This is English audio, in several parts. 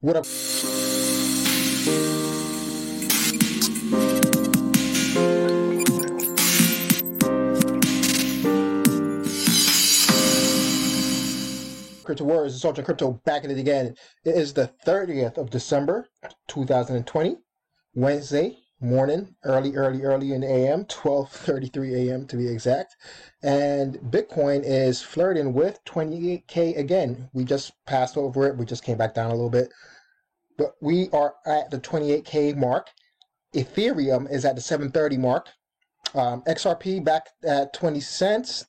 What up? Crypto Warriors, it's Ultra Crypto back at it again. It is the 30th of December, 2020, Wednesday morning, early in the AM, 12:33 a.m. to be exact. And Bitcoin is flirting with 28K again. We just passed over it. We just came back down a little bit. But we are at the 28K mark. Ethereum is at the 730 mark. XRP back at 20 cents.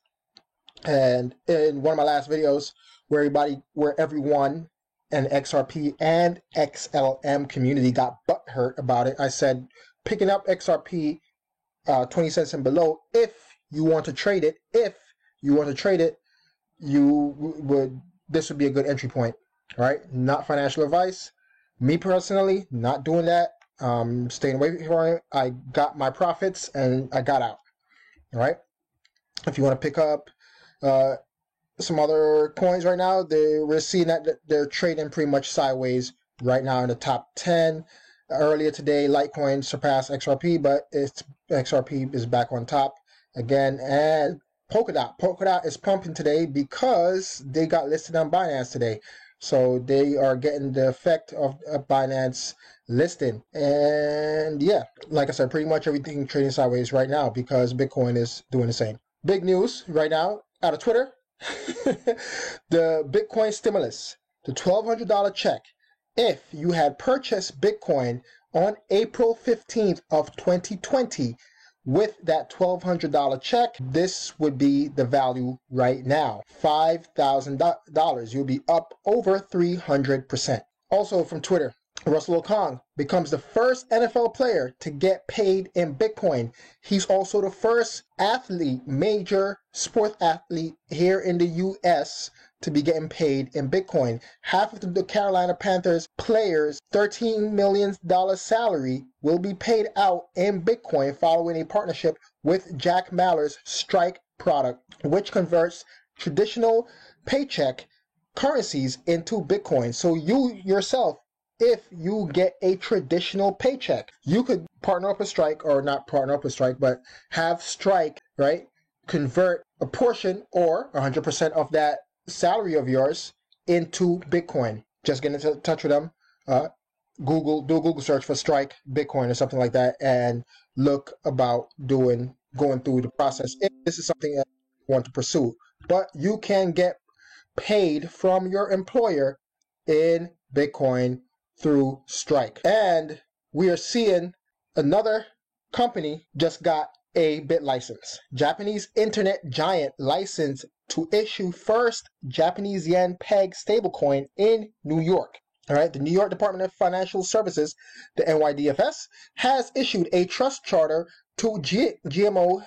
And in one of my last videos, where everyone and XRP and XLM community got butthurt about it, I said picking up XRP 20 cents and below, if you want to trade it, this would be a good entry point. All right, not financial advice. Me personally, not doing that. Staying away from it. I got my profits and I got out. All right. If you want to pick up some other coins right now, we're seeing that they're trading pretty much sideways right now in the top 10. Earlier today, Litecoin surpassed XRP, but XRP is back on top again. And Polkadot is pumping today because they got listed on Binance today. So they are getting the effect of Binance listing. And yeah, like I said, pretty much everything trading sideways right now because Bitcoin is doing the same. Big news right now out of Twitter. The Bitcoin stimulus, the $1,200 check. If you had purchased Bitcoin on April 15th of 2020 with that $1,200 check, this would be the value right now, $5,000. You'll be up over 300%. Also from Twitter, Russell Okung becomes the first NFL player to get paid in Bitcoin. He's also the first major sports athlete here in the U.S. to be getting paid in Bitcoin. Half of the Carolina Panthers players' $13 million salary will be paid out in Bitcoin following a partnership with Jack Mallers' Strike product, which converts traditional paycheck currencies into Bitcoin. So you yourself, if you get a traditional paycheck, you could partner up with Strike, or not partner up with Strike, but have Strike, right, convert a portion or 100% of that salary of yours into Bitcoin. Just get into touch with them. Do a Google search for Strike Bitcoin or something like that, and look about going through the process if this is something that you want to pursue. But you can get paid from your employer in Bitcoin through Strike. And we are seeing another company just got a BitLicense. Japanese internet giant licensed to issue first Japanese yen peg stablecoin in New York. All right, the New York Department of Financial Services, the NYDFS, has issued a trust charter to GMO-Z.com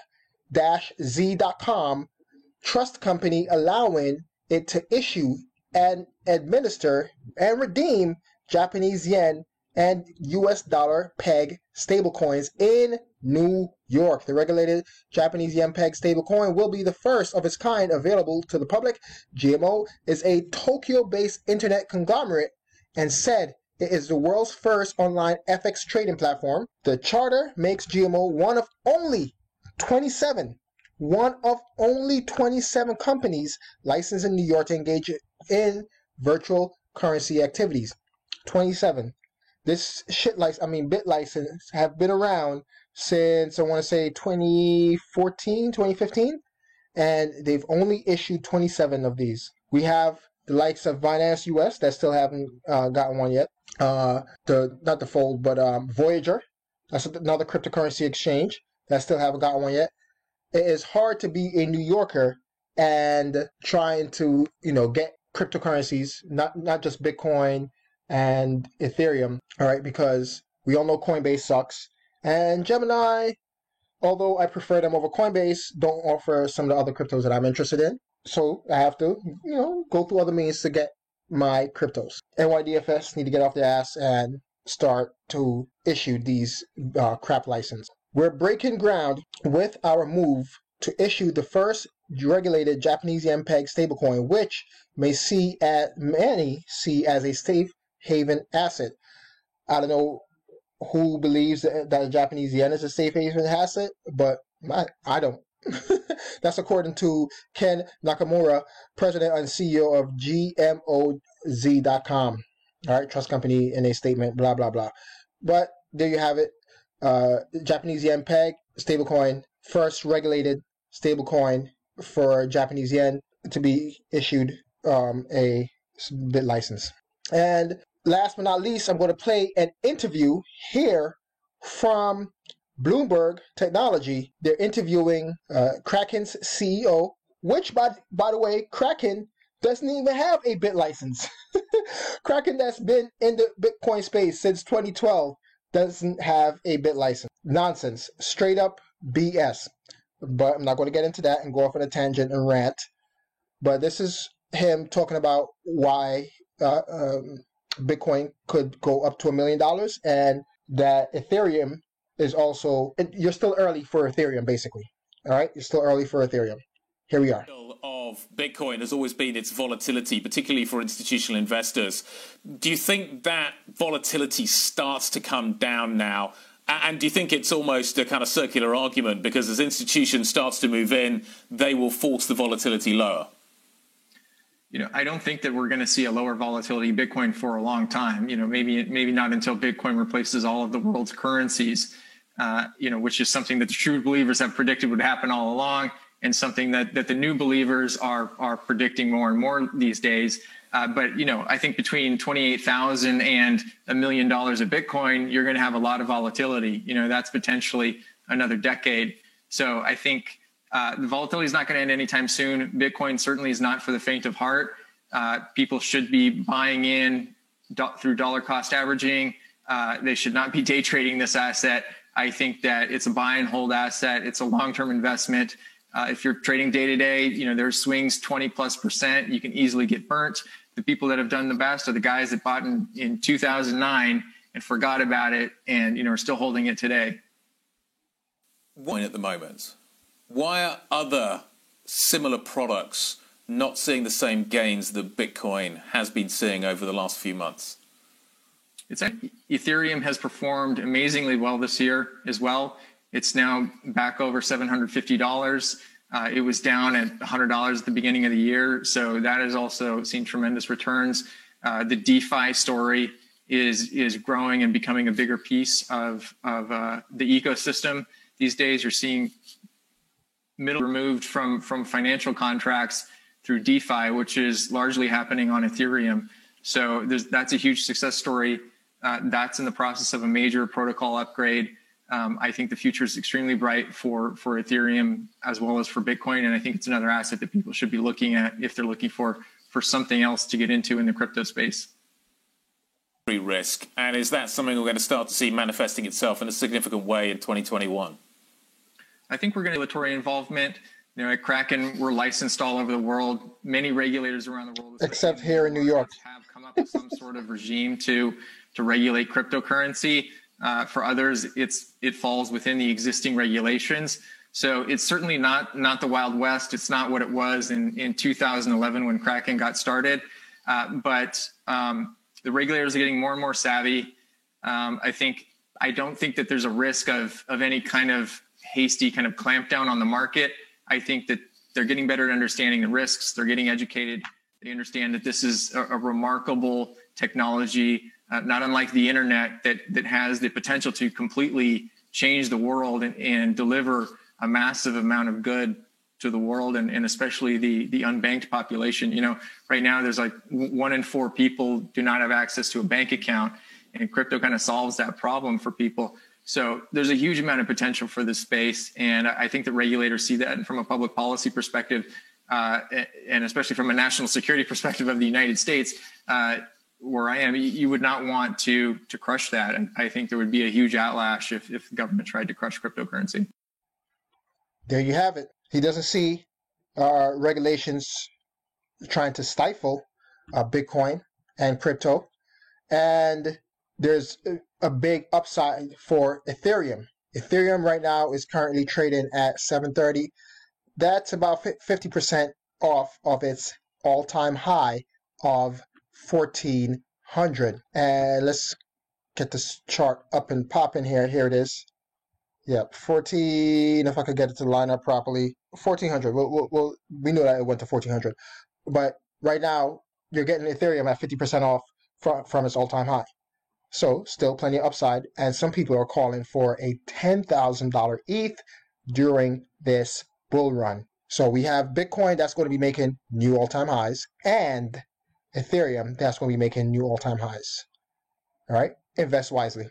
trust company, allowing it to issue and administer and redeem Japanese yen and US dollar peg stablecoins in New York. The regulated Japanese yen peg stablecoin will be the first of its kind available to the public. GMO is a Tokyo-based internet conglomerate and said it is the world's first online FX trading platform. The charter makes GMO one of only 27 companies licensed in New York to engage in virtual currency activities. 27. This BitLicense have been around since, I want to say, 2014, 2015, and they've only issued 27 of these. We have the likes of Binance US that still haven't gotten one yet. Not the Fold, but Voyager. That's another cryptocurrency exchange that still haven't gotten one yet. It is hard to be a New Yorker and trying to, get cryptocurrencies, not just Bitcoin and Ethereum, all right, because we all know Coinbase sucks. And Gemini, although I prefer them over Coinbase, don't offer some of the other cryptos that I'm interested in. So I have to, go through other means to get my cryptos. NYDFS need to get off their ass and start to issue these crap license. We're breaking ground with our move to issue the first regulated Japanese yen peg stablecoin, which many see as a safe haven asset. I don't know who believes that the Japanese yen is a safe haven asset, but I don't. That's according to Ken Nakamura, president and CEO of GMOZ.com. All right, trust company in a statement, blah, blah, blah. But there you have it. Japanese yen peg, stablecoin, first regulated stablecoin for Japanese yen to be issued a bit license. And last but not least, I'm going to play an interview here from Bloomberg Technology. They're interviewing Kraken's CEO, which, by the way, Kraken doesn't even have a bit license. Kraken, that's been in the Bitcoin space since 2012, doesn't have a bit license. Nonsense. Straight up BS. But I'm not going to get into that and go off on a tangent and rant. But this is him talking about why Bitcoin could go up to $1 million, and that Ethereum is also, you're still early for Ethereum, basically. All right? You're still early for Ethereum. Here we are. Of Bitcoin has always been its volatility, particularly for institutional investors. Do you think that volatility starts to come down now? And do you think it's almost a kind of circular argument, because as institutions starts to move in, they will force the volatility lower? I don't think that we're going to see a lower volatility Bitcoin for a long time. Maybe not until Bitcoin replaces all of the world's currencies, which is something that the true believers have predicted would happen all along, and something that the new believers are predicting more and more these days. But I think between 28,000 and $1 million of Bitcoin, you're going to have a lot of volatility. That's potentially another decade. So I think the volatility is not going to end anytime soon. Bitcoin certainly is not for the faint of heart. People should be buying in through dollar cost averaging. They should not be day trading this asset. I think that it's a buy and hold asset. It's a long-term investment. If you're trading day to day, there's swings 20+%. You can easily get burnt. The people that have done the best are the guys that bought in 2009 and forgot about it and, are still holding it today. Why at the moment? Why are other similar products not seeing the same gains that Bitcoin has been seeing over the last few months? Ethereum has performed amazingly well this year as well. It's now back over $750. It was down at $100 at the beginning of the year. So that has also seen tremendous returns. The DeFi story is growing and becoming a bigger piece of the ecosystem. These days, you're seeing middle removed from financial contracts through DeFi, which is largely happening on Ethereum. So that's a huge success story. That's in the process of a major protocol upgrade. I think the future is extremely bright for Ethereum as well as for Bitcoin. And I think it's another asset that people should be looking at if they're looking for something else to get into in the crypto space. Risk. And is that something we're going to start to see manifesting itself in a significant way in 2021? I think we're going to regulatory involvement. At Kraken, we're licensed all over the world. Many regulators around the world, except here in New York, have come up with some sort of regime to regulate cryptocurrency. For others, it falls within the existing regulations. So it's certainly not the Wild West. It's not what it was in 2011 when Kraken got started. But the regulators are getting more and more savvy. I don't think that there's a risk of any kind of hasty kind of clampdown on the market. I think that they're getting better at understanding the risks. They're getting educated. They understand that this is a remarkable technology, not unlike the internet, that has the potential to completely change the world and deliver a massive amount of good to the world, and especially the unbanked population. Right now there's like 1 in 4 people do not have access to a bank account, and crypto kind of solves that problem for people. So there's a huge amount of potential for this space, and I think the regulators see that. And from a public policy perspective, and especially from a national security perspective of the United States, where I am, you would not want to crush that. And I think there would be a huge outlash if the government tried to crush cryptocurrency. There you have it. He doesn't see regulations trying to stifle Bitcoin and crypto. And there's a big upside for Ethereum. Ethereum right now is currently trading at $730. That's about 50% off of its all-time high of $1,400. 1,400. And let's get this chart up and popping here. Here it is. Yep, 14. If I could get it to line up properly, 1,400. We knew that it went to 1,400, but right now you're getting Ethereum at 50% off from its all-time high. So still plenty of upside, and some people are calling for a $10,000 ETH during this bull run. So we have Bitcoin that's going to be making new all-time highs, and Ethereum that's going to be making new all-time highs. All right, invest wisely.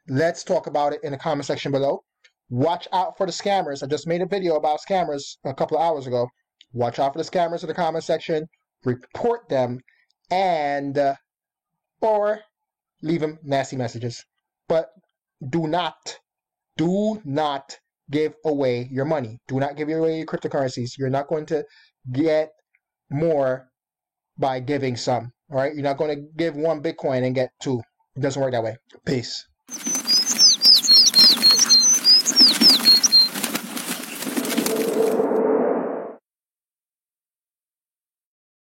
Let's talk about it in the comment section below. Watch out for the scammers. I just made a video about scammers a couple of hours ago. Watch out for the scammers in the comment section. Report them, and or leave them nasty messages. But do not give away your money. Do not give away your cryptocurrencies. You're not going to get more by giving some. All right? You're not going to give one Bitcoin and get two. It doesn't work that way. Peace.